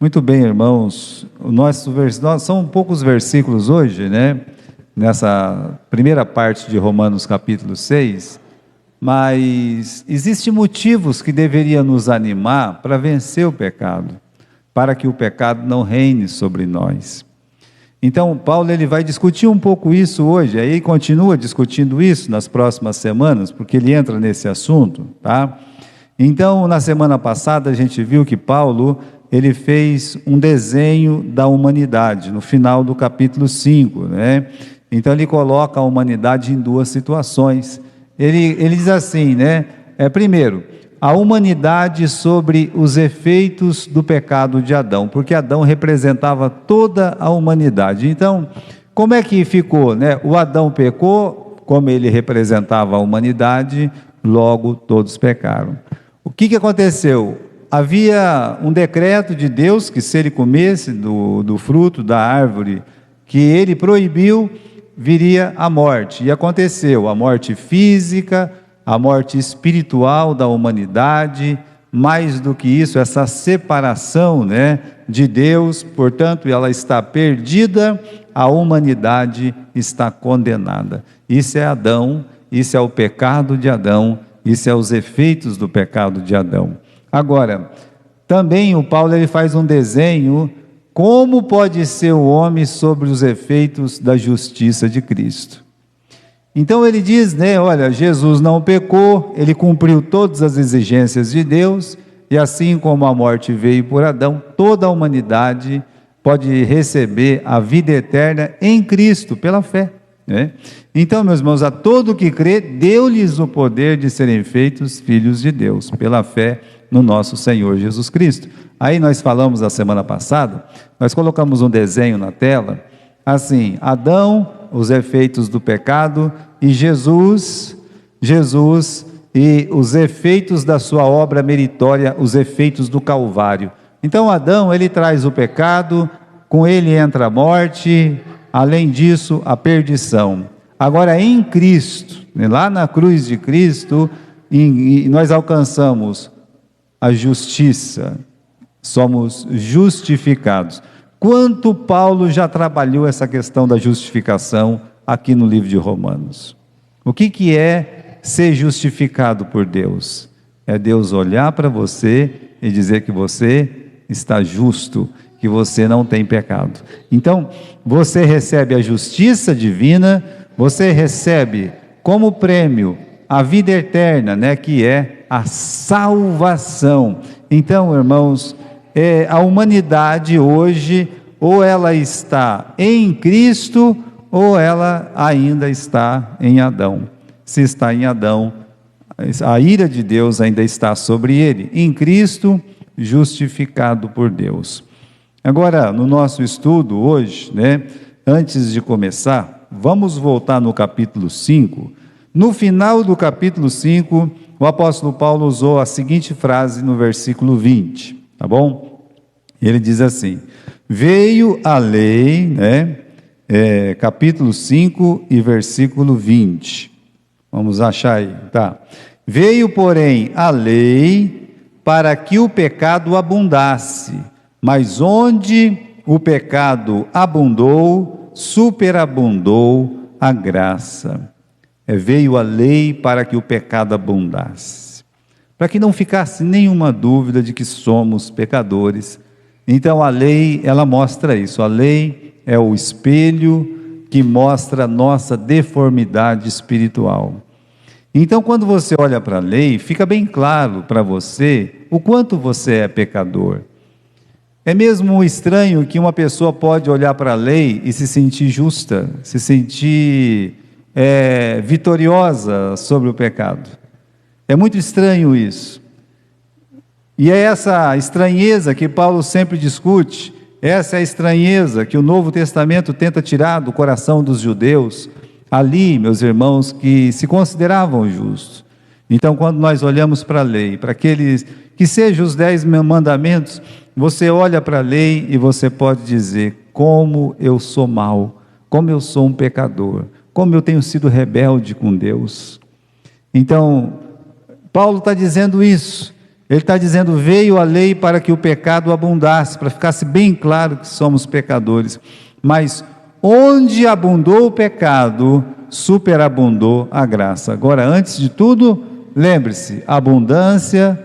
Muito bem, irmãos. São poucos versículos hoje, né? Nessa primeira parte de Romanos capítulo 6, mas existem motivos que deveriam nos animar para vencer o pecado, para que o pecado não reine sobre nós. Então, Paulo ele vai discutir um pouco isso hoje, aí continua discutindo isso nas próximas semanas, porque ele entra nesse assunto, tá? Então, na semana passada a gente viu que Paulo ele fez um desenho da humanidade, no final do capítulo 5, né? Então ele coloca a humanidade em duas situações. Ele diz assim, né? Primeiro, a humanidade sobre os efeitos do pecado de Adão, porque Adão representava toda a humanidade. Então, como é que ficou, né? O Adão pecou, como ele representava a humanidade, logo todos pecaram. O que aconteceu? Havia um decreto de Deus que se ele comesse do fruto da árvore que ele proibiu, viria a morte. E aconteceu a morte física, a morte espiritual da humanidade, mais do que isso, essa separação, né, de Deus, portanto ela está perdida, a humanidade está condenada. Isso é Adão, isso é o pecado de Adão, isso é os efeitos do pecado de Adão. Agora, também o Paulo ele faz um desenho, como pode ser o homem sobre os efeitos da justiça de Cristo. Então ele diz, né, olha, Jesus não pecou, ele cumpriu todas as exigências de Deus, e assim como a morte veio por Adão, toda a humanidade pode receber a vida eterna em Cristo, pela fé, né? Então, meus irmãos, a todo que crê, deu-lhes o poder de serem feitos filhos de Deus, pela fé no nosso Senhor Jesus Cristo. Aí nós falamos a semana passada, nós colocamos um desenho na tela, assim, Adão, os efeitos do pecado, e Jesus e os efeitos da sua obra meritória, os efeitos do Calvário. Então Adão, ele traz o pecado, com ele entra a morte, além disso, a perdição. Agora em Cristo, lá na cruz de Cristo, nós alcançamos a justiça, somos justificados. Quanto Paulo já trabalhou essa questão da justificação aqui no livro de Romanos. O que é ser justificado por Deus? É Deus olhar para você e dizer que você está justo, que você não tem pecado. Então, você recebe a justiça divina, você recebe como prêmio a vida eterna, né, que é a salvação. Então, irmãos, a humanidade hoje, ou ela está em Cristo, ou ela ainda está em Adão. Se está em Adão, a ira de Deus ainda está sobre ele. Em Cristo, justificado por Deus. Agora, no nosso estudo hoje, né, antes de começar, vamos voltar no capítulo 5. No final do capítulo 5, o apóstolo Paulo usou a seguinte frase no versículo 20, tá bom? Ele diz assim, veio a lei, né, capítulo 5 e versículo 20. Vamos achar aí, tá? Veio, porém, a lei para que o pecado abundasse, mas onde o pecado abundou, superabundou a graça. Veio a lei para que o pecado abundasse, para que não ficasse nenhuma dúvida de que somos pecadores. Então a lei, ela mostra isso. A lei é o espelho que mostra a nossa deformidade espiritual. Então, quando você olha para a lei, fica bem claro para você o quanto você é pecador. É mesmo estranho que uma pessoa pode olhar para a lei e se sentir justa, se sentir vitoriosa sobre o pecado. É muito estranho isso. E é essa estranheza que Paulo sempre discute, essa é a estranheza que o Novo Testamento tenta tirar do coração dos judeus, ali, meus irmãos, que se consideravam justos. Então, quando nós olhamos para a lei, para aqueles que sejam os 10 mandamentos, você olha para a lei e você pode dizer, como eu sou mau, como eu sou um pecador, como eu tenho sido rebelde com Deus. Então, Paulo está dizendo isso, Ele está dizendo, veio a lei para que o pecado abundasse, para ficasse bem claro que somos pecadores. Mas onde abundou o pecado, superabundou a graça. Agora, antes de tudo, lembre-se, abundância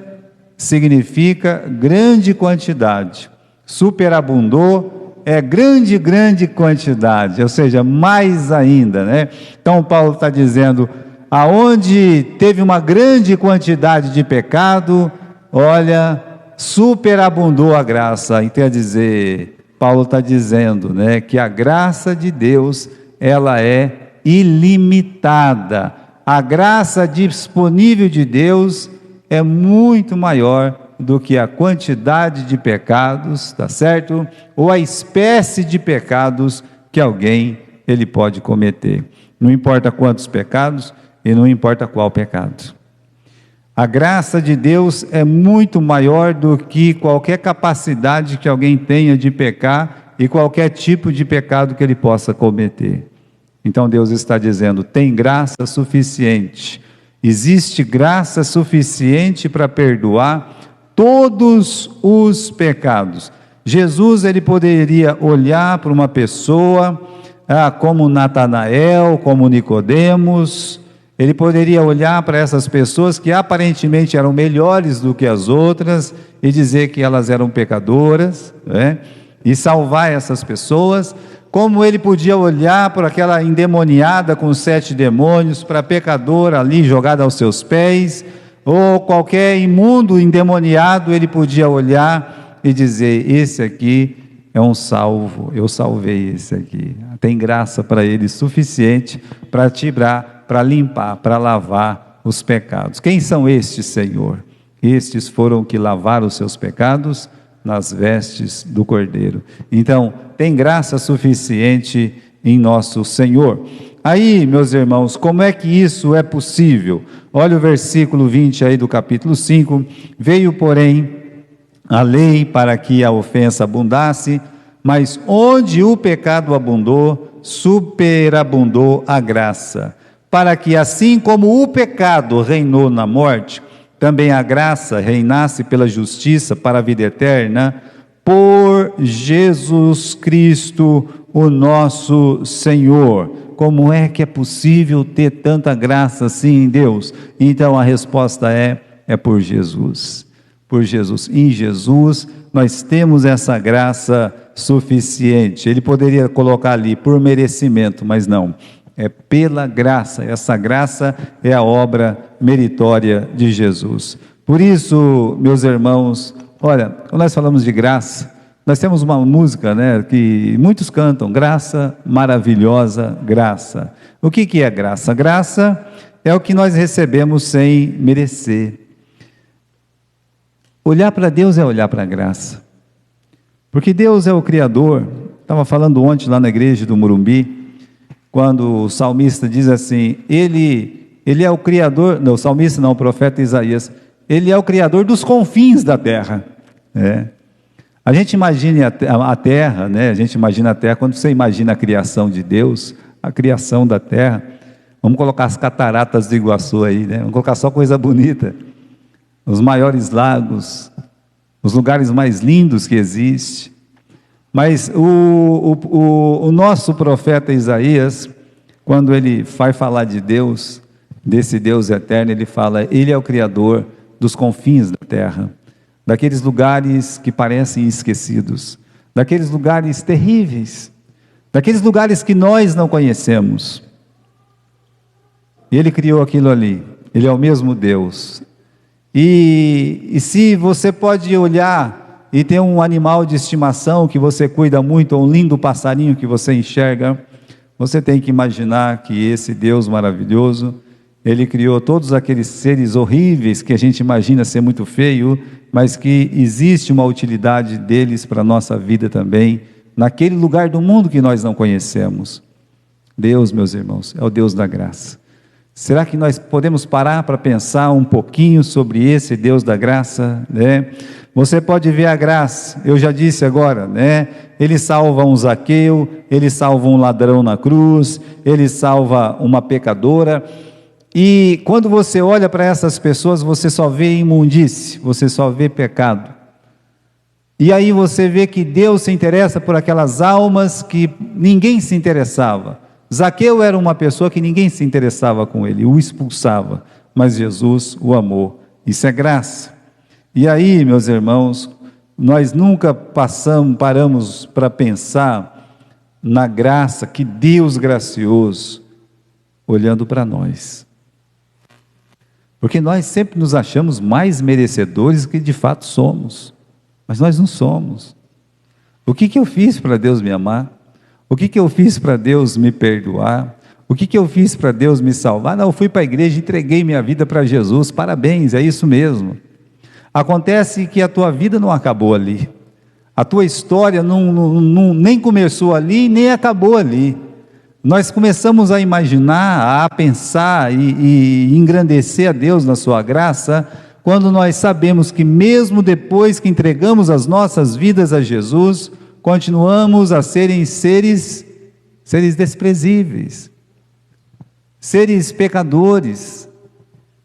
significa grande quantidade. Superabundou é grande, grande quantidade, ou seja, mais ainda, né? Então Paulo está dizendo, aonde teve uma grande quantidade de pecado, olha, superabundou a graça. E quer dizer, Paulo está dizendo, né, que a graça de Deus, ela é ilimitada. A graça disponível de Deus é muito maior do que a quantidade de pecados, tá certo? Ou a espécie de pecados que alguém ele pode cometer. Não importa quantos pecados e não importa qual pecado. A graça de Deus é muito maior do que qualquer capacidade que alguém tenha de pecar e qualquer tipo de pecado que ele possa cometer. Então Deus está dizendo, tem graça suficiente. Existe graça suficiente para perdoar todos os pecados. Jesus, ele poderia olhar para uma pessoa, como Natanael, como Nicodemos, ele poderia olhar para essas pessoas que aparentemente eram melhores do que as outras e dizer que elas eram pecadoras, né? E salvar essas pessoas, como ele podia olhar para aquela endemoniada com 7 demônios, para a pecadora ali jogada aos seus pés, ou qualquer imundo endemoniado, ele podia olhar e dizer, esse aqui é um salvo, eu salvei esse aqui. Tem graça para ele suficiente para tirar, para limpar, para lavar os pecados. Quem são estes, Senhor? Estes foram que lavaram os seus pecados nas vestes do Cordeiro. Então, tem graça suficiente em nosso Senhor. Aí, meus irmãos, como é que isso é possível? Olha o versículo 20 aí do capítulo 5. Veio, porém, a lei para que a ofensa abundasse, mas onde o pecado abundou, superabundou a graça. Para que assim como o pecado reinou na morte, também a graça reinasse pela justiça para a vida eterna, por Jesus Cristo, o nosso Senhor. Como é que é possível ter tanta graça assim em Deus? Então a resposta é por Jesus. Por Jesus. Em Jesus nós temos essa graça suficiente. Ele poderia colocar ali por merecimento, mas não. É pela graça. Essa graça é a obra meritória de Jesus. Por isso, meus irmãos, olha, quando nós falamos de graça, nós temos uma música, né, que muitos cantam, graça maravilhosa, graça. O que é graça? Graça é o que nós recebemos sem merecer. Olhar para Deus é olhar para a graça. Porque Deus é o Criador. Estava falando ontem lá na igreja do Morumbi, quando o salmista diz assim, ele é o Criador, não, o salmista não, o profeta Isaías, ele é o Criador dos confins da terra. A gente imagina a terra, né? A gente imagina a terra, quando você imagina a criação de Deus, a criação da terra, vamos colocar as cataratas do Iguaçu aí, né? Vamos colocar só coisa bonita, os maiores lagos, os lugares mais lindos que existem. Mas o nosso profeta Isaías, quando ele vai falar de Deus, desse Deus eterno, ele fala, ele é o Criador dos confins da terra, daqueles lugares que parecem esquecidos, daqueles lugares terríveis, daqueles lugares que nós não conhecemos. Ele criou aquilo ali, ele é o mesmo Deus. E se você pode olhar e tem um animal de estimação que você cuida muito, ou um lindo passarinho que você enxerga, você tem que imaginar que esse Deus maravilhoso, ele criou todos aqueles seres horríveis que a gente imagina ser muito feio, mas que existe uma utilidade deles para a nossa vida também, naquele lugar do mundo que nós não conhecemos. Deus, meus irmãos, é o Deus da graça. Será que nós podemos parar para pensar um pouquinho sobre esse Deus da graça, né? Você pode ver a graça, eu já disse agora, né? Ele salva um Zaqueu, ele salva um ladrão na cruz, ele salva uma pecadora. E quando você olha para essas pessoas, você só vê imundície, você só vê pecado. E aí você vê que Deus se interessa por aquelas almas que ninguém se interessava. Zaqueu era uma pessoa que ninguém se interessava com ele, o expulsava, mas Jesus o amou. Isso é graça. E aí, meus irmãos, nós nunca paramos para pensar na graça que Deus gracioso, olhando para nós. Porque nós sempre nos achamos mais merecedores do que de fato somos, mas nós não somos. O que eu fiz para Deus me amar? O que eu fiz para Deus me perdoar? O que eu fiz para Deus me salvar? Não, eu fui para a igreja e entreguei minha vida para Jesus, parabéns, é isso mesmo. Acontece que a tua vida não acabou ali, a tua história nem começou ali, nem acabou ali. Nós começamos a imaginar, a pensar e engrandecer a Deus na sua graça, quando nós sabemos que mesmo depois que entregamos as nossas vidas a Jesus, continuamos a serem seres desprezíveis, seres pecadores,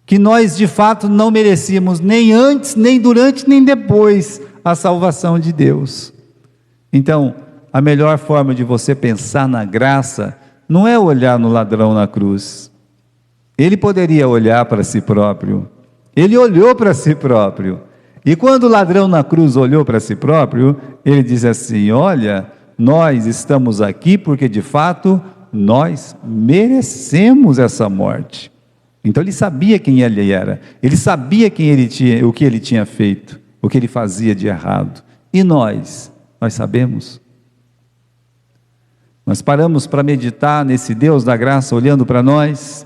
que nós de fato não merecíamos nem antes, nem durante, nem depois a salvação de Deus. Então, a melhor forma de você pensar na graça não é olhar no ladrão na cruz. Ele poderia olhar para si próprio. Ele olhou para si próprio. E quando o ladrão na cruz olhou para si próprio, ele diz assim: olha, nós estamos aqui porque de fato nós merecemos essa morte. Então ele sabia quem ele era, ele sabia o que ele tinha feito, o que ele fazia de errado. E nós sabemos? Nós paramos para meditar nesse Deus da graça olhando para nós?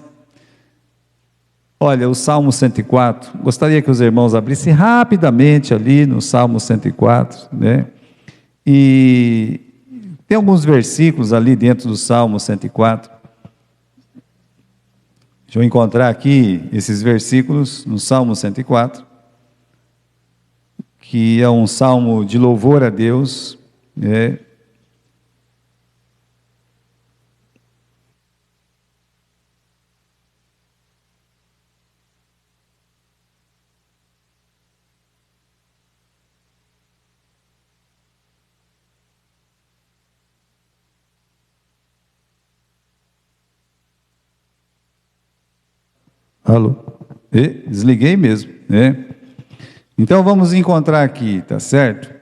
Olha, o Salmo 104, gostaria que os irmãos abrissem rapidamente ali no Salmo 104, né? E tem alguns versículos ali dentro do Salmo 104. Deixa eu encontrar aqui esses versículos no Salmo 104, que é um salmo de louvor a Deus, né? Alô? Desliguei mesmo, né? Então vamos encontrar aqui, tá certo?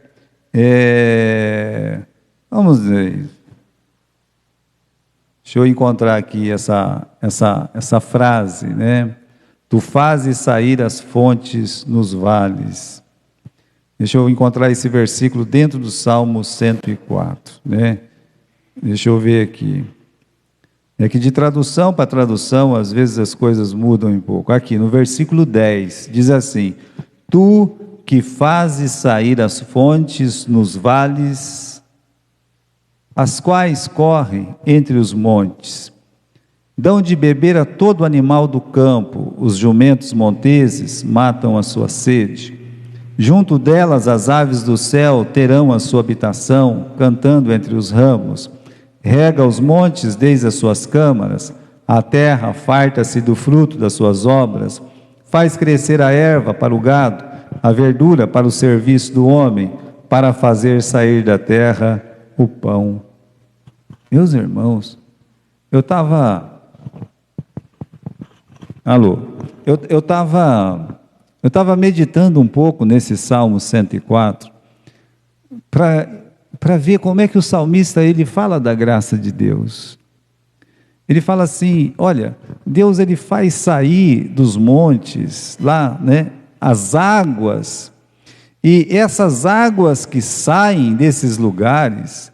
Vamos ver. Deixa eu encontrar aqui essa frase, né? Tu fazes sair as fontes nos vales. Deixa eu encontrar esse versículo dentro do Salmo 104, né? Deixa eu ver aqui. É que de tradução para tradução, às vezes as coisas mudam um pouco. Aqui, no versículo 10, diz assim: Tu que fazes sair as fontes nos vales, as quais correm entre os montes, dão de beber a todo animal do campo, os jumentos monteses matam a sua sede. Junto delas as aves do céu terão a sua habitação, cantando entre os ramos. Rega os montes desde as suas câmaras, a terra farta-se do fruto das suas obras, faz crescer a erva para o gado, a verdura para o serviço do homem, para fazer sair da terra o pão. Meus irmãos, eu estava meditando um pouco nesse Salmo 104, para ver como é que o salmista ele fala da graça de Deus. Ele fala assim: olha, Deus ele faz sair dos montes lá, né, as águas, e essas águas que saem desses lugares,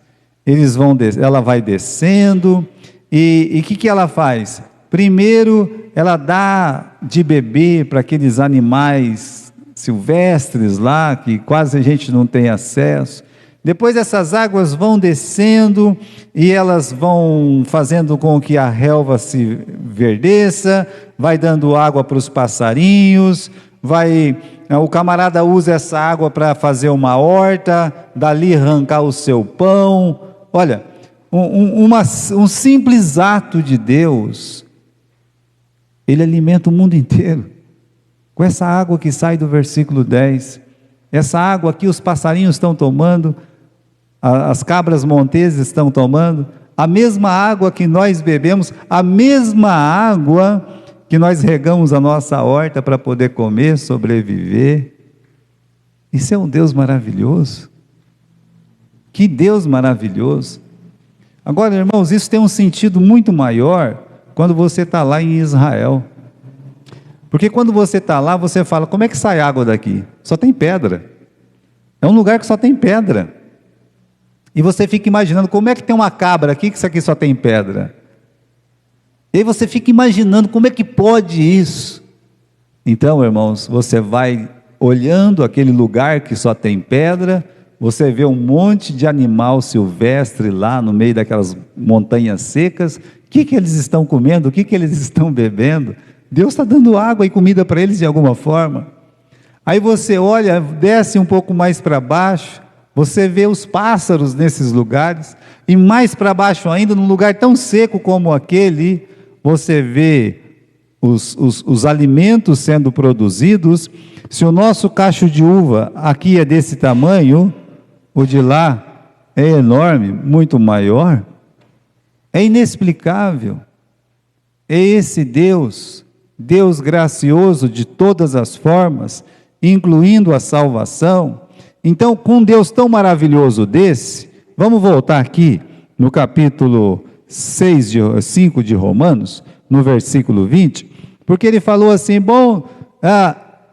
ela vai descendo, e o que ela faz? Primeiro, ela dá de beber para aqueles animais silvestres lá, que quase a gente não tem acesso. Depois essas águas vão descendo e elas vão fazendo com que a relva se verdeça, vai dando água para os passarinhos, o camarada usa essa água para fazer uma horta, dali arrancar o seu pão. Olha, um simples ato de Deus Ele alimenta o mundo inteiro. Com essa água que sai do versículo 10, essa água aqui os passarinhos estão tomando, as cabras monteses estão tomando, a mesma água que nós bebemos, a mesma água que nós regamos a nossa horta para poder comer, sobreviver. Isso é um Deus maravilhoso. Que Deus maravilhoso. Agora, irmãos, isso tem um sentido muito maior quando você está lá em Israel. Porque quando você está lá, você fala, como é que sai água daqui? Só tem pedra. É um lugar que só tem pedra. E você fica imaginando, como é que tem uma cabra aqui, que isso aqui só tem pedra? E aí você fica imaginando, como é que pode isso? Então, irmãos, você vai olhando aquele lugar que só tem pedra, você vê um monte de animal silvestre lá no meio daquelas montanhas secas. O que eles estão comendo? O que eles estão bebendo? Deus está dando água e comida para eles de alguma forma. Aí você olha, desce um pouco mais para baixo, você vê os pássaros nesses lugares, e mais para baixo ainda, num lugar tão seco como aquele, você vê os alimentos sendo produzidos. Se o nosso cacho de uva aqui é desse tamanho, o de lá é enorme, muito maior. É inexplicável. É esse Deus, Deus gracioso de todas as formas, incluindo a salvação. Então, com um Deus tão maravilhoso desse, vamos voltar aqui no capítulo 5 de Romanos, no versículo 20, porque ele falou assim,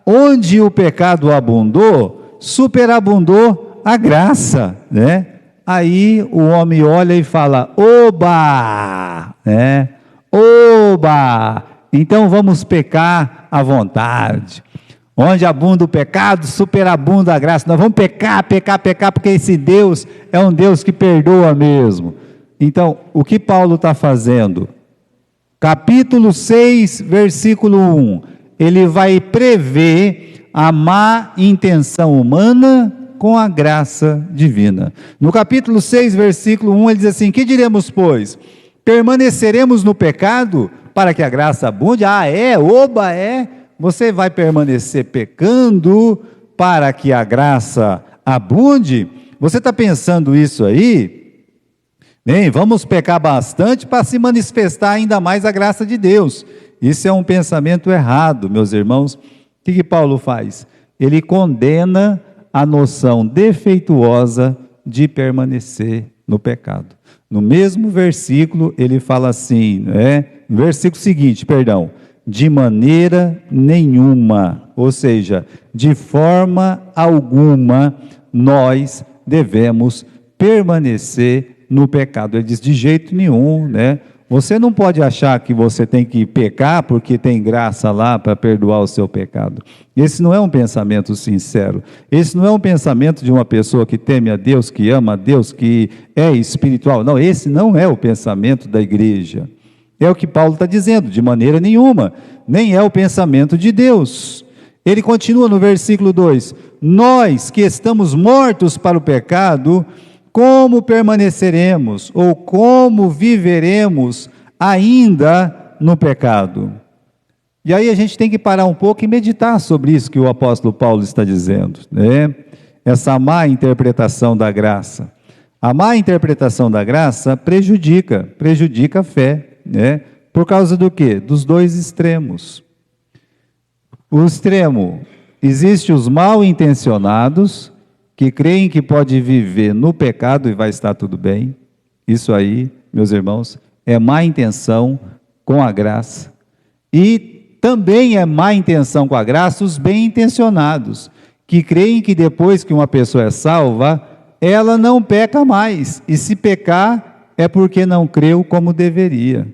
onde o pecado abundou, superabundou a graça, né? Aí o homem olha e fala, oba, né? Oba, então vamos pecar à vontade. Onde abunda o pecado, superabunda a graça. Nós vamos pecar, porque esse Deus é um Deus que perdoa mesmo. Então, o que Paulo está fazendo? Capítulo 6, versículo 1, ele vai prever a má intenção humana com a graça divina. No capítulo 6, versículo 1, ele diz assim, que diremos, pois? Permaneceremos no pecado para que a graça abunde? Oba, você vai permanecer pecando para que a graça abunde? Você está pensando isso aí? Bem, vamos pecar bastante para se manifestar ainda mais a graça de Deus. Isso é um pensamento errado, meus irmãos. O que Paulo faz? Ele condena a noção defeituosa de permanecer no pecado. No mesmo versículo, ele fala assim, no versículo seguinte, de maneira nenhuma, ou seja, de forma alguma, nós devemos permanecer no pecado. Ele diz, de jeito nenhum, né? Você não pode achar que você tem que pecar porque tem graça lá para perdoar o seu pecado. Esse não é um pensamento sincero. Esse não é um pensamento de uma pessoa que teme a Deus, que ama a Deus, que é espiritual. Não, esse não é o pensamento da igreja. É o que Paulo está dizendo, de maneira nenhuma. Nem é o pensamento de Deus. Ele continua no versículo 2. Nós que estamos mortos para o pecado, como permaneceremos ou como viveremos ainda no pecado? E aí a gente tem que parar um pouco e meditar sobre isso que o apóstolo Paulo está dizendo, né? Essa má interpretação da graça. A má interpretação da graça prejudica a fé, né? Por causa do quê? Dos dois extremos. O extremo, existe os mal intencionados, que creem que pode viver no pecado e vai estar tudo bem. Isso aí, meus irmãos, é má intenção com a graça. E também é má intenção com a graça os bem intencionados, que creem que depois que uma pessoa é salva, ela não peca mais, e se pecar é porque não creu como deveria.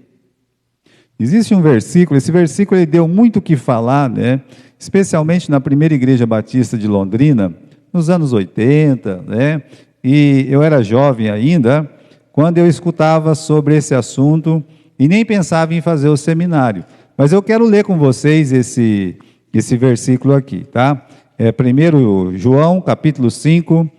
Existe um versículo, esse versículo ele deu muito o que falar, né? Especialmente na primeira igreja batista de Londrina, nos anos 80, né? E eu era jovem ainda, quando eu escutava sobre esse assunto, e nem pensava em fazer o seminário. Mas eu quero ler com vocês esse versículo aqui, tá? É 1 João, capítulo 5,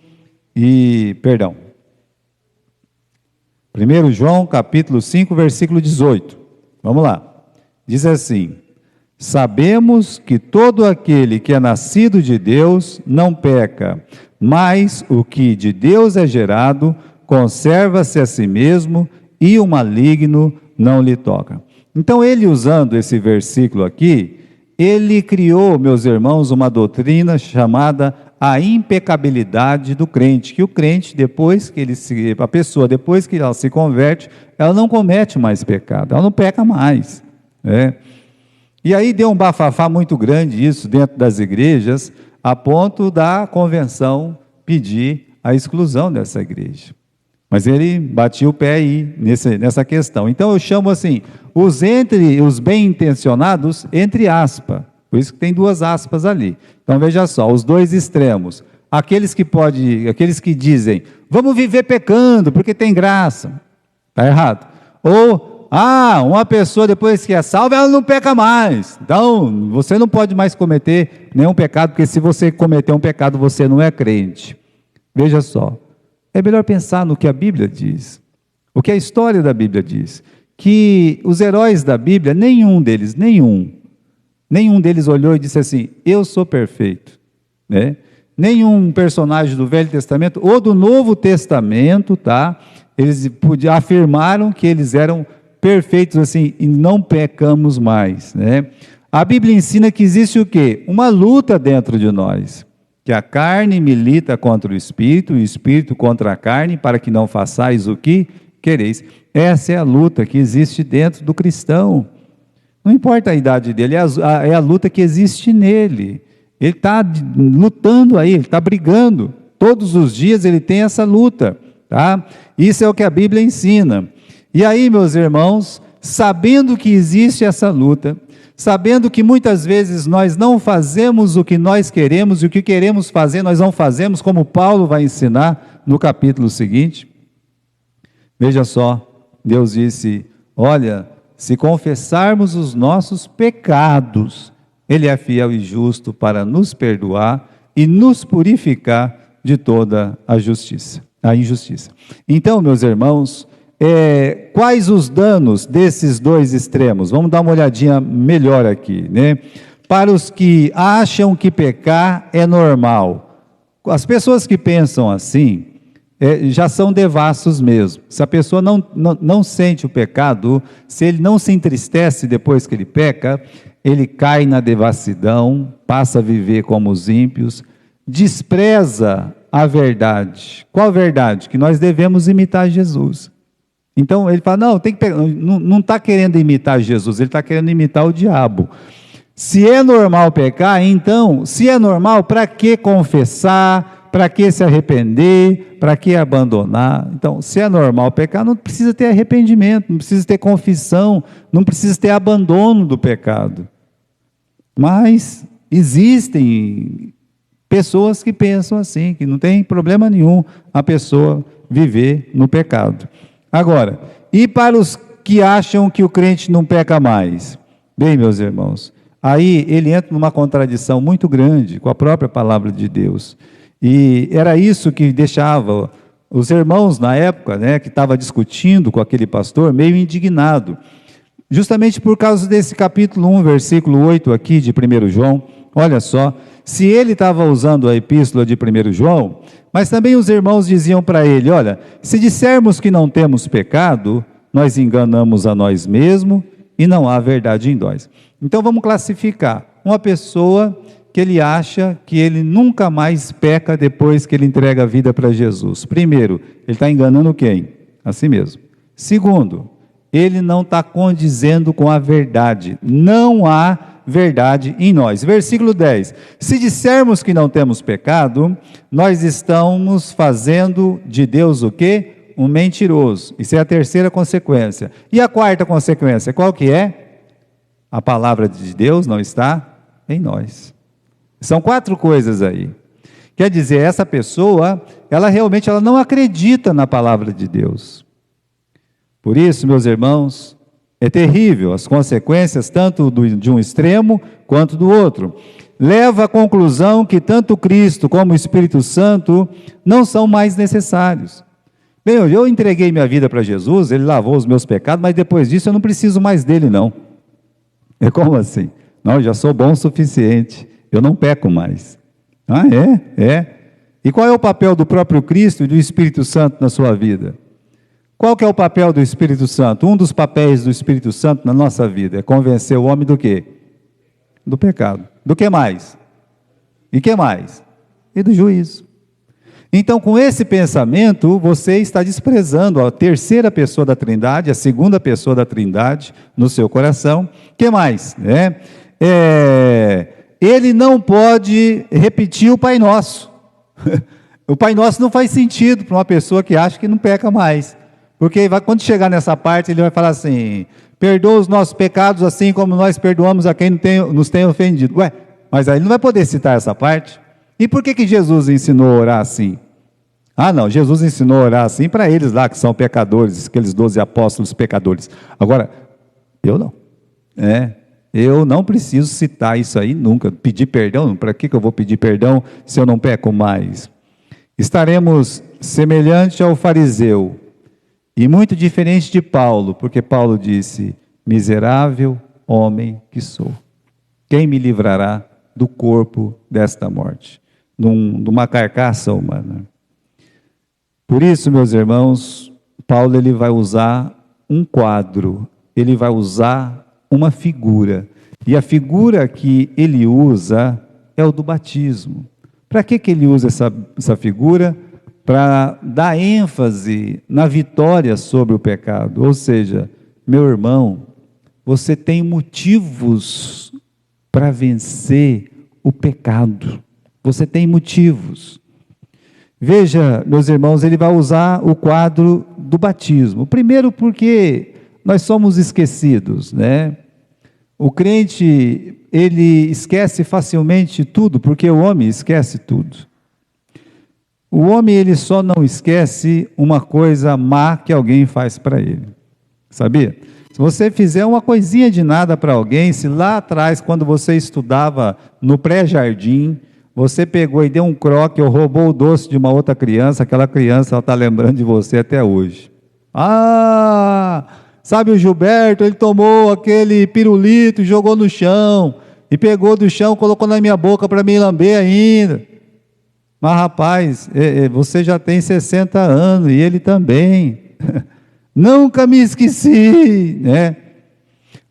1 João, capítulo 5, versículo 18. Vamos lá. Diz assim, Sabemos que todo aquele que é nascido de Deus não peca, mas o que de Deus é gerado conserva-se a si mesmo e o maligno não lhe toca. Então, ele usando esse versículo aqui, ele criou, meus irmãos, uma doutrina chamada a impecabilidade do crente, que o crente, depois que a pessoa, depois que ela se converte, ela não comete mais pecado, ela não peca mais, né? E aí deu um bafafá muito grande isso dentro das igrejas, a ponto da convenção pedir a exclusão dessa igreja. Mas ele batia o pé aí nessa questão. Então eu chamo assim, os bem-intencionados, entre aspas, por isso que tem duas aspas ali. Então veja só, os dois extremos. Aqueles que dizem, vamos viver pecando, porque tem graça. Está errado. Ou, uma pessoa depois que é salva, ela não peca mais. Então, você não pode mais cometer nenhum pecado, porque se você cometer um pecado, você não é crente. Veja só, é melhor pensar no que a Bíblia diz, o que a história da Bíblia diz, que os heróis da Bíblia, nenhum deles olhou e disse assim, eu sou perfeito, né? Nenhum personagem do Velho Testamento ou do Novo Testamento, tá? Eles afirmaram que eles eram perfeitos assim, e não pecamos mais, né? A Bíblia ensina que existe o quê? Uma luta dentro de nós, que a carne milita contra o Espírito, e o Espírito contra a carne, para que não façais o que quereis. Essa é a luta que existe dentro do cristão. Não importa a idade dele, é a luta que existe nele. Ele está lutando aí, ele está brigando. Todos os dias ele tem essa luta, tá? Isso é o que a Bíblia ensina. E aí, meus irmãos, sabendo que existe essa luta, sabendo que muitas vezes nós não fazemos o que nós queremos, e o que queremos fazer nós não fazemos, como Paulo vai ensinar no capítulo seguinte. Veja só, Deus disse, olha, se confessarmos os nossos pecados, Ele é fiel e justo para nos perdoar e nos purificar de toda a injustiça. Então, meus irmãos, quais os danos desses dois extremos? Vamos dar uma olhadinha melhor aqui, né? Para os que acham que pecar é normal. As pessoas que pensam assim, já são devassos mesmo. Se a pessoa não sente o pecado, se ele não se entristece depois que ele peca, ele cai na devassidão, passa a viver como os ímpios, despreza a verdade. Qual verdade? Que nós devemos imitar Jesus. Então ele fala, não está querendo imitar Jesus, ele está querendo imitar o diabo. Se é normal pecar, então, se é normal, para que confessar? Para que se arrepender? Para que abandonar? Então, se é normal pecar, não precisa ter arrependimento, não precisa ter confissão, não precisa ter abandono do pecado. Mas existem pessoas que pensam assim, que não tem problema nenhum a pessoa viver no pecado. Agora, e para os que acham que o crente não peca mais? Bem, meus irmãos, aí ele entra numa contradição muito grande com a própria palavra de Deus. E era isso que deixava os irmãos na época, né, que estava discutindo com aquele pastor, meio indignado. Justamente por causa desse capítulo 1, versículo 8 aqui de 1 João, olha só, se ele estava usando a epístola de 1 João, mas também os irmãos diziam para ele, olha, se dissermos que não temos pecado, nós enganamos a nós mesmos e não há verdade em nós. Então vamos classificar uma pessoa que ele acha que ele nunca mais peca depois que ele entrega a vida para Jesus. Primeiro, ele está enganando quem? A si mesmo. Segundo, ele não está condizendo com a verdade. Não há verdade em nós. Versículo 10. Se dissermos que não temos pecado, nós estamos fazendo de Deus o quê? Um mentiroso. Isso é a terceira consequência. E a quarta consequência, qual que é? A palavra de Deus não está em nós. São 4 coisas aí. Quer dizer, essa pessoa, ela realmente não acredita na palavra de Deus. Por isso, meus irmãos, é terrível as consequências tanto de um extremo quanto do outro. Leva à conclusão que tanto Cristo como o Espírito Santo não são mais necessários. Bem, eu entreguei minha vida para Jesus, Ele lavou os meus pecados, mas depois disso eu não preciso mais dele não. É como assim? Não, eu já sou bom o suficiente, eu não peco mais. Ah, é? E qual é o papel do próprio Cristo e do Espírito Santo na sua vida? Qual que é o papel do Espírito Santo? Um dos papéis do Espírito Santo na nossa vida é convencer o homem do quê? Do pecado. Do que mais? E que mais? E do juízo. Então, com esse pensamento, você está desprezando a terceira pessoa da Trindade, a segunda pessoa da Trindade no seu coração. Que mais? Ele não pode repetir o Pai Nosso. O Pai Nosso não faz sentido para uma pessoa que acha que não peca mais. Porque quando chegar nessa parte, ele vai falar assim: perdoa os nossos pecados assim como nós perdoamos a quem nos tem ofendido. Ué, mas aí ele não vai poder citar essa parte. E por que Jesus ensinou a orar assim? Ah, não, Jesus ensinou a orar assim para eles lá que são pecadores, aqueles 12 apóstolos pecadores. Agora, eu não. Eu não preciso citar isso aí nunca. Pedir perdão, para que eu vou pedir perdão se eu não peco mais? Estaremos semelhante ao fariseu e muito diferente de Paulo, porque Paulo disse: miserável homem que sou. Quem me livrará do corpo desta morte? De uma carcaça humana. Por isso, meus irmãos, Paulo ele vai usar um quadro, ele vai usar uma figura. E a figura que ele usa é o do batismo. Para que ele usa essa figura? Para dar ênfase na vitória sobre o pecado. Ou seja, meu irmão, você tem motivos para vencer o pecado. Você tem motivos. Veja, meus irmãos, ele vai usar o quadro do batismo. Primeiro porque nós somos esquecidos, né? O crente, ele esquece facilmente tudo, porque o homem esquece tudo. O homem, ele só não esquece uma coisa má que alguém faz para ele. Sabia? Se você fizer uma coisinha de nada para alguém, se lá atrás, quando você estudava no pré-jardim, você pegou e deu um croque ou roubou o doce de uma outra criança, aquela criança está lembrando de você até hoje. Ah, sabe o Gilberto, ele tomou aquele pirulito e jogou no chão, e pegou do chão, colocou na minha boca para me lamber ainda. Mas rapaz, você já tem 60 anos, e ele também. Nunca me esqueci, né?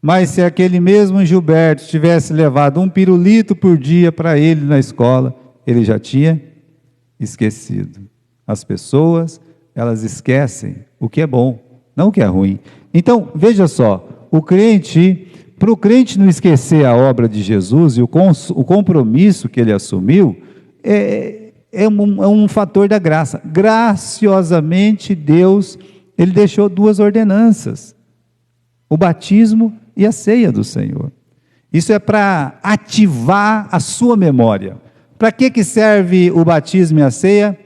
Mas se aquele mesmo Gilberto tivesse levado um pirulito por dia para ele na escola, ele já tinha esquecido. As pessoas, elas esquecem o que é bom, não o que é ruim. Então, veja só, para o crente não esquecer a obra de Jesus e o compromisso que ele assumiu, é um fator da graça. Graciosamente, Deus, ele deixou duas ordenanças: o batismo e a ceia do Senhor. Isso é para ativar a sua memória. Para que serve o batismo e a ceia?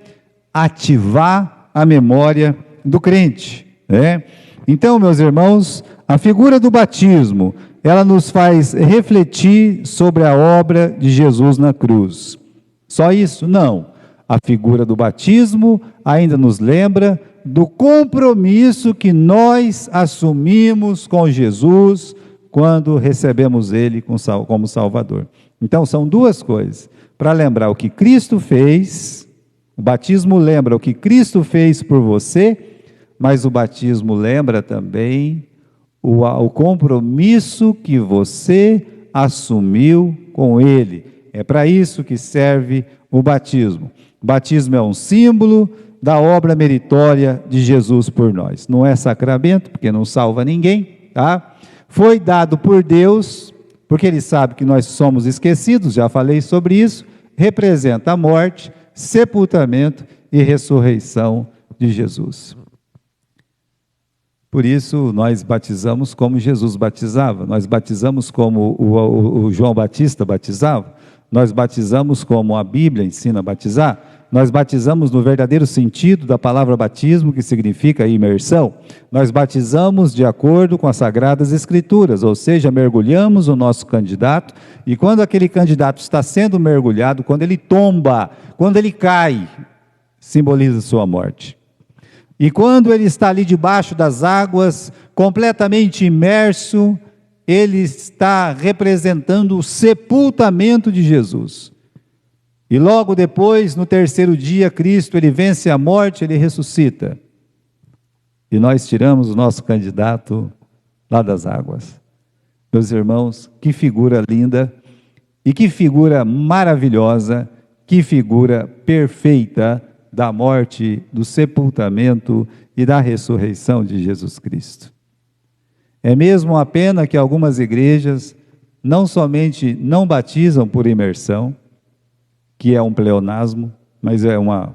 Ativar a memória do crente, né? Então, meus irmãos, a figura do batismo, ela nos faz refletir sobre a obra de Jesus na cruz. Só isso? Não. A figura do batismo ainda nos lembra do compromisso que nós assumimos com Jesus quando recebemos Ele como Salvador. Então, são duas coisas. Para lembrar o que Cristo fez, o batismo lembra o que Cristo fez por você, mas o batismo lembra também o compromisso que você assumiu com Ele. É para isso que serve o batismo. O batismo é um símbolo da obra meritória de Jesus por nós. Não é sacramento, porque não salva ninguém, tá? Foi dado por Deus, porque Ele sabe que nós somos esquecidos, já falei sobre isso, representa a morte, sepultamento e ressurreição de Jesus. Por isso, nós batizamos como Jesus batizava, nós batizamos como o João Batista batizava, nós batizamos como a Bíblia ensina a batizar, nós batizamos no verdadeiro sentido da palavra batismo, que significa imersão. Nós batizamos de acordo com as Sagradas Escrituras, ou seja, mergulhamos o nosso candidato, e quando aquele candidato está sendo mergulhado, quando ele tomba, quando ele cai, simboliza sua morte. E quando ele está ali debaixo das águas, completamente imerso, ele está representando o sepultamento de Jesus. E logo depois, no terceiro dia, Cristo, ele vence a morte, ele ressuscita. E nós tiramos o nosso candidato lá das águas. Meus irmãos, que figura linda, e que figura maravilhosa, que figura perfeita da morte, do sepultamento e da ressurreição de Jesus Cristo. É mesmo uma pena que algumas igrejas não somente não batizam por imersão, que é um pleonasmo, mas é uma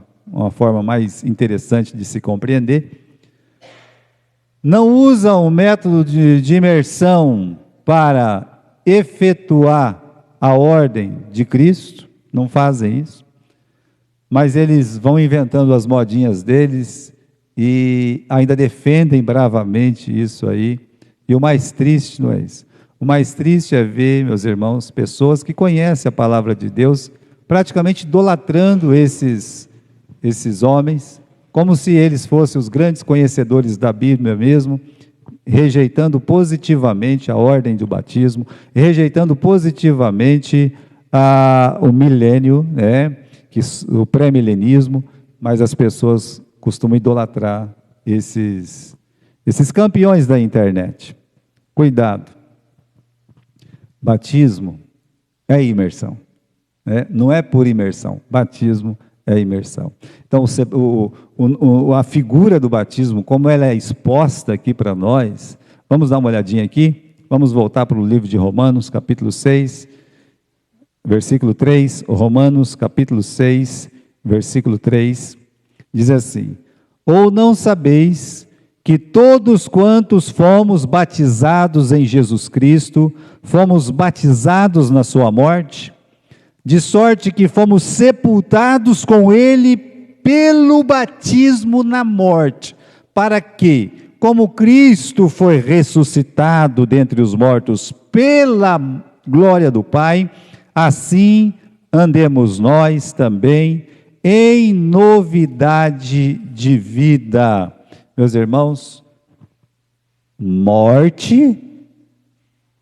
forma mais interessante de se compreender, não usam o método de imersão para efetuar a ordem de Cristo, não fazem isso, mas eles vão inventando as modinhas deles e ainda defendem bravamente isso aí. E o mais triste não é isso. O mais triste é ver, meus irmãos, pessoas que conhecem a palavra de Deus, praticamente idolatrando esses homens, como se eles fossem os grandes conhecedores da Bíblia mesmo, rejeitando positivamente a ordem do batismo, rejeitando positivamente o milênio, né, o pré-milenismo, mas as pessoas costumam idolatrar esses campeões da internet. Cuidado, batismo é imersão, né? Não é por imersão, batismo é imersão. Então, a figura do batismo, como ela é exposta aqui para nós, vamos dar uma olhadinha aqui, vamos voltar para o livro de Romanos, capítulo 6, versículo 3, Romanos, capítulo 6, versículo 3, diz assim: ou não sabeis que todos quantos fomos batizados em Jesus Cristo, fomos batizados na sua morte, de sorte que fomos sepultados com ele pelo batismo na morte, para que, como Cristo foi ressuscitado dentre os mortos pela glória do Pai, assim andemos nós também em novidade de vida. Meus irmãos, morte,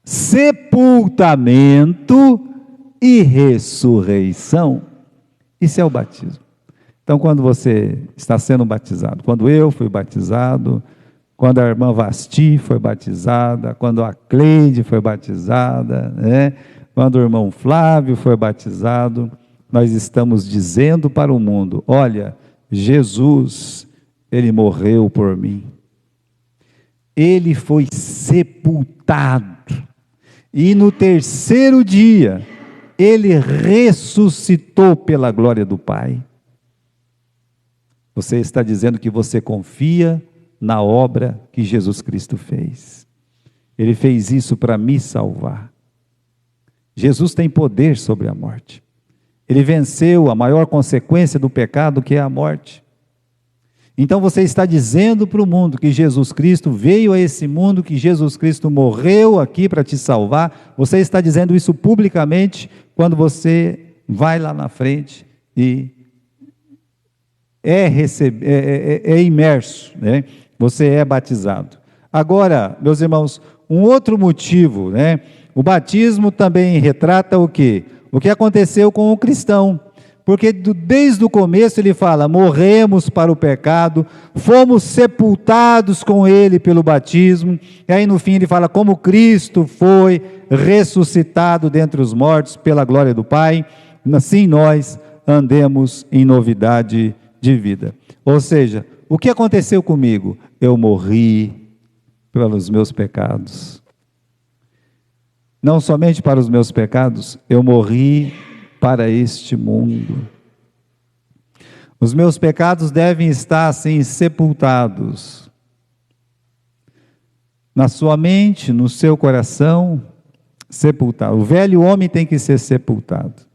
sepultamento e ressurreição, isso é o batismo. Então, quando você está sendo batizado, quando eu fui batizado, quando a irmã Vasti foi batizada, quando a Cleide foi batizada, né? Quando o irmão Flávio foi batizado, nós estamos dizendo para o mundo: olha, Jesus, ele morreu por mim, ele foi sepultado, e no terceiro dia, ele ressuscitou pela glória do Pai. Você está dizendo que você confia na obra que Jesus Cristo fez. Ele fez isso para me salvar. Jesus tem poder sobre a morte. Ele venceu a maior consequência do pecado, que é a morte. Então você está dizendo para o mundo que Jesus Cristo veio a esse mundo, que Jesus Cristo morreu aqui para te salvar. Você está dizendo isso publicamente quando você vai lá na frente e é imerso, né? Você é batizado. Agora, meus irmãos, um outro motivo, né? O batismo também retrata o quê? O que aconteceu com o cristão. Porque desde o começo ele fala: morremos para o pecado, fomos sepultados com ele pelo batismo. E aí no fim ele fala: como Cristo foi ressuscitado dentre os mortos pela glória do Pai, assim nós andemos em novidade de vida. Ou seja, o que aconteceu comigo? Eu morri pelos meus pecados. Não somente para os meus pecados, eu morri para este mundo. Os meus pecados devem estar assim sepultados na sua mente, no seu coração, sepultado. O velho homem tem que ser sepultado.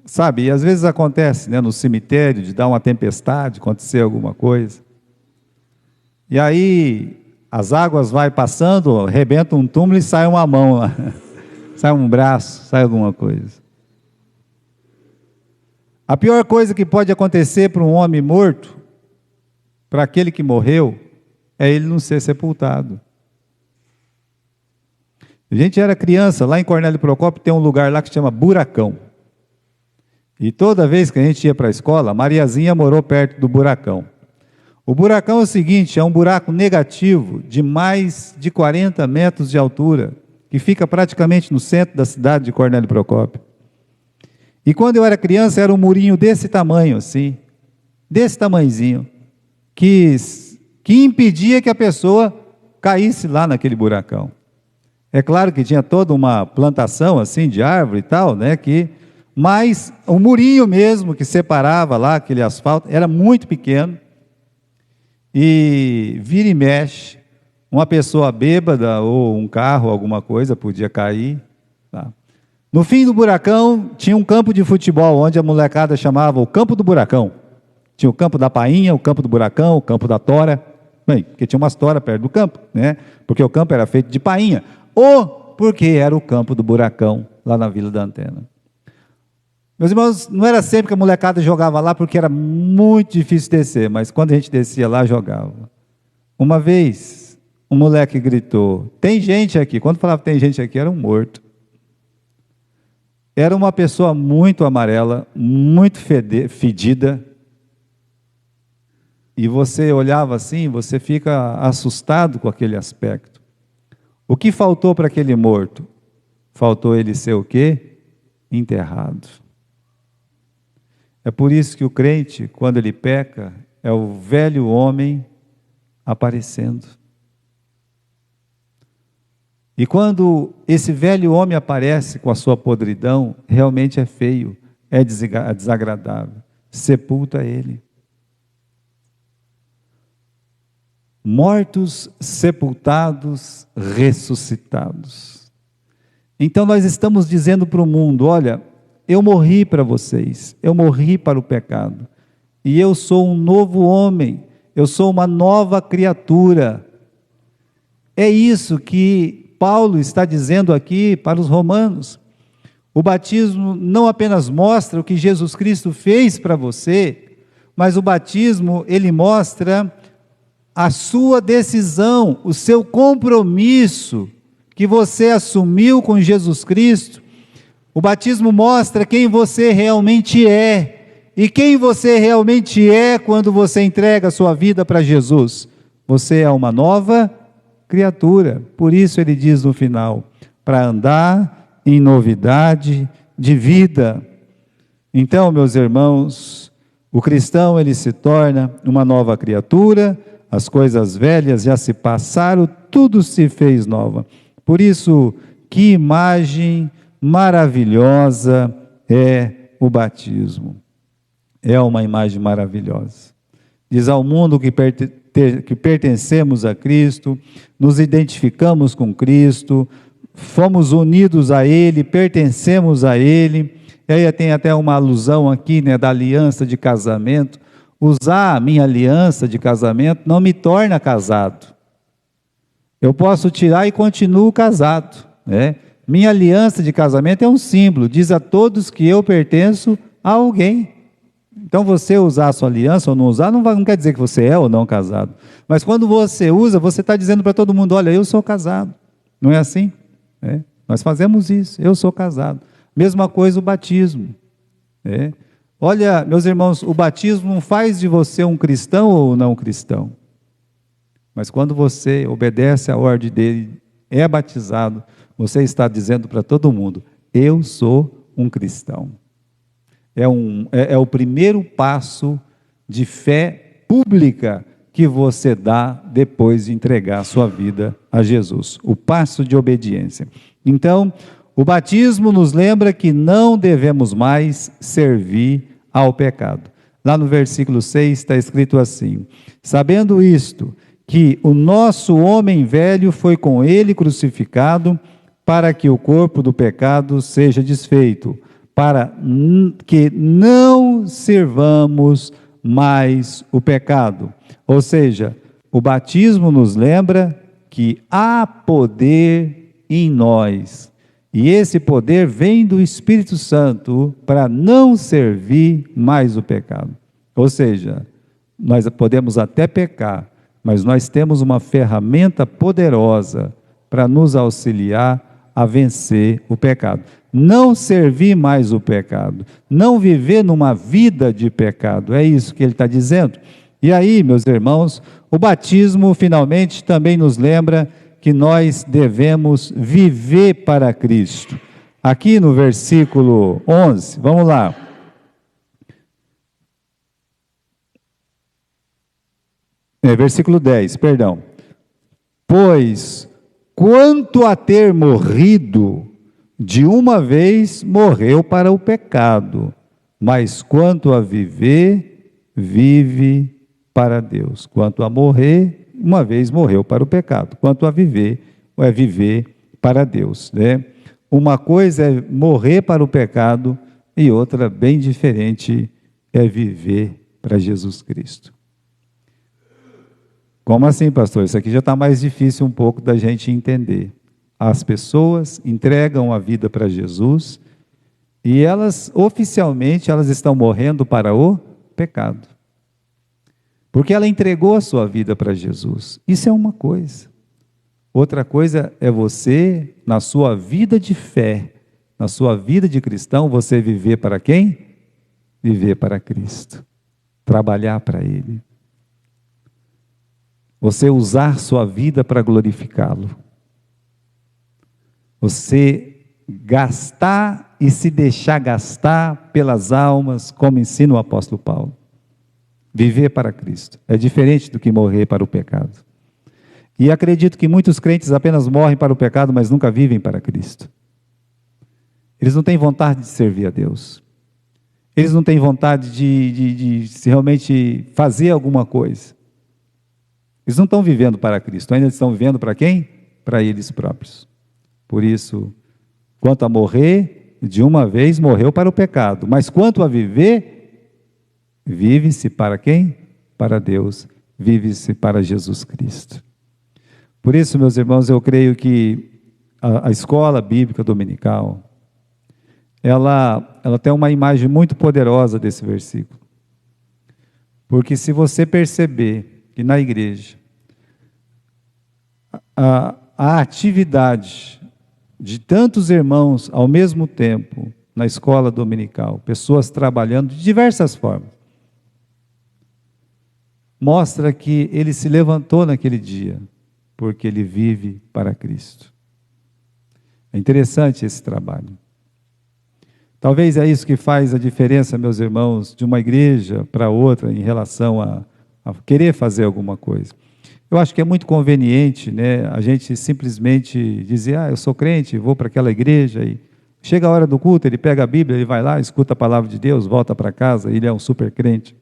Sabe, e às vezes acontece, né, no cemitério, de dar uma tempestade, acontecer alguma coisa. E aí as águas vai passando, arrebenta um túmulo e sai uma mão lá. Sai um braço, sai alguma coisa. A pior coisa que pode acontecer para um homem morto, para aquele que morreu, é ele não ser sepultado. A gente era criança, lá em Cornélio Procópio tem um lugar lá que se chama Buracão. E toda vez que a gente ia para a escola, a Mariazinha morou perto do buracão. O buracão é o seguinte, é um buraco negativo de mais de 40 metros de altura, que fica praticamente no centro da cidade de Cornélio Procópio. E quando eu era criança, era um murinho desse tamanho, assim, desse tamanhozinho, que impedia que a pessoa caísse lá naquele buracão. É claro que tinha toda uma plantação assim de árvore e tal, né, mas o murinho mesmo que separava lá aquele asfalto era muito pequeno. E vira e mexe, uma pessoa bêbada ou um carro, alguma coisa, podia cair. Tá? No fim do buracão, tinha um campo de futebol, onde a molecada chamava o campo do buracão. Tinha o campo da painha, o campo do buracão, o campo da tora. Bem, porque tinha umas toras perto do campo, né? Porque o campo era feito de painha. Ou porque era o campo do buracão, lá na Vila da Antena. Meus irmãos, não era sempre que a molecada jogava lá, porque era muito difícil descer, mas quando a gente descia lá, jogava. Uma vez, um moleque gritou, tem gente aqui. Quando falava tem gente aqui, era um morto. Era uma pessoa muito amarela, muito fedida, e você olhava assim, você fica assustado com aquele aspecto. O que faltou para aquele morto? Faltou ele ser o quê? Enterrado. É por isso que o crente, quando ele peca, é o velho homem aparecendo. E quando esse velho homem aparece com a sua podridão, realmente é feio, é desagradável. Sepulta ele. Mortos, sepultados, ressuscitados. Então nós estamos dizendo para o mundo, olha, eu morri para vocês, eu morri para o pecado, e eu sou um novo homem, eu sou uma nova criatura. É isso que Paulo está dizendo aqui para os romanos. O batismo não apenas mostra o que Jesus Cristo fez para você, mas o batismo, ele mostra a sua decisão, o seu compromisso que você assumiu com Jesus Cristo. O batismo mostra quem você realmente é. E quem você realmente é quando você entrega a sua vida para Jesus? Você é uma nova criatura. Por isso ele diz no final, para andar em novidade de vida. Então, meus irmãos, o cristão ele se torna uma nova criatura, as coisas velhas já se passaram, tudo se fez nova. Por isso, que imagem maravilhosa é o batismo. É uma imagem maravilhosa. Diz ao mundo que pertencemos a Cristo, nos identificamos com Cristo, fomos unidos a Ele, pertencemos a Ele. E aí tem até uma alusão aqui, né, da aliança de casamento. Usar a minha aliança de casamento não me torna casado. Eu posso tirar e continuo casado, né? Minha aliança de casamento é um símbolo, diz a todos que eu pertenço a alguém. Então você usar a sua aliança ou não usar, não quer dizer que você é ou não casado. Mas quando você usa, você está dizendo para todo mundo, olha, eu sou casado. Não é assim? É. Nós fazemos isso, eu sou casado. Mesma coisa o batismo. É. Olha, meus irmãos, o batismo não faz de você um cristão ou não cristão. Mas quando você obedece à ordem dele, é batizado, você está dizendo para todo mundo, eu sou um cristão. É o primeiro passo de fé pública que você dá depois de entregar a sua vida a Jesus. O passo de obediência. Então, o batismo nos lembra que não devemos mais servir ao pecado. Lá no versículo 6 está escrito assim, sabendo isto, que o nosso homem velho foi com ele crucificado, para que o corpo do pecado seja desfeito, para que não servamos mais o pecado. Ou seja, o batismo nos lembra que há poder em nós, e esse poder vem do Espírito Santo para não servir mais o pecado. Ou seja, nós podemos até pecar, mas nós temos uma ferramenta poderosa para nos auxiliar a vencer o pecado. Não servir mais o pecado, não viver numa vida de pecado, é isso que ele está dizendo. E aí, meus irmãos, o batismo finalmente também nos lembra que nós devemos viver para Cristo. Aqui no versículo 11, vamos lá. Versículo 10, perdão. Pois, quanto a ter morrido, de uma vez morreu para o pecado, mas quanto a viver, vive para Deus. Quanto a morrer, uma vez morreu para o pecado. Quanto a viver, é viver para Deus, né? Uma coisa é morrer para o pecado e outra, bem diferente, é viver para Jesus Cristo. Como assim, pastor? Isso aqui já está mais difícil um pouco da gente entender. As pessoas entregam a vida para Jesus e elas, oficialmente, elas estão morrendo para o pecado. Porque ela entregou a sua vida para Jesus. Isso é uma coisa. Outra coisa é você, na sua vida de fé, na sua vida de cristão, você viver para quem? Viver para Cristo. Trabalhar para Ele. Você usar sua vida para glorificá-lo. Você gastar e se deixar gastar pelas almas, como ensina o apóstolo Paulo. Viver para Cristo. É diferente do que morrer para o pecado. E acredito que muitos crentes apenas morrem para o pecado, mas nunca vivem para Cristo. Eles não têm vontade de servir a Deus. Eles não têm vontade de realmente fazer alguma coisa. Eles não estão vivendo para Cristo, ainda estão vivendo para quem? Para eles próprios. Por isso, quanto a morrer, de uma vez morreu para o pecado, mas quanto a viver, vive-se para quem? Para Deus, vive-se para Jesus Cristo. Por isso, meus irmãos, eu creio que a escola bíblica dominical, ela tem uma imagem muito poderosa desse versículo. Porque se você perceber que na igreja, a atividade de tantos irmãos ao mesmo tempo, na escola dominical, pessoas trabalhando de diversas formas, mostra que ele se levantou naquele dia, porque ele vive para Cristo. É interessante esse trabalho. Talvez é isso que faz a diferença, meus irmãos, de uma igreja para outra em relação a querer fazer alguma coisa. Eu acho que é muito conveniente, né, a gente simplesmente dizer, eu sou crente, vou para aquela igreja, e chega a hora do culto, ele pega a Bíblia, ele vai lá, escuta a palavra de Deus, volta para casa, ele é um super crente.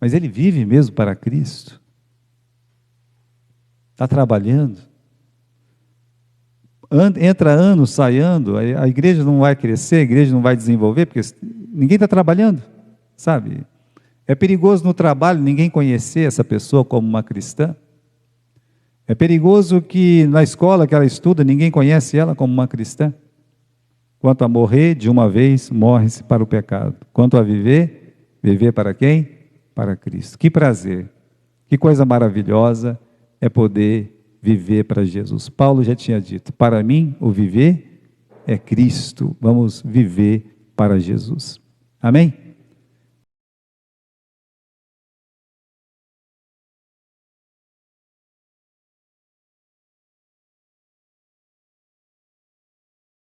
Mas ele vive mesmo para Cristo. Está trabalhando. Entra ano, sai ano, a igreja não vai crescer, a igreja não vai desenvolver, porque ninguém está trabalhando, sabe? É perigoso no trabalho ninguém conhecer essa pessoa como uma cristã. É perigoso que na escola que ela estuda, ninguém conhece ela como uma cristã. Quanto a morrer, de uma vez, morre-se para o pecado. Quanto a viver, viver para quem? Para Cristo. Que prazer, que coisa maravilhosa é poder viver para Jesus. Paulo já tinha dito, para mim o viver é Cristo. Vamos viver para Jesus. Amém?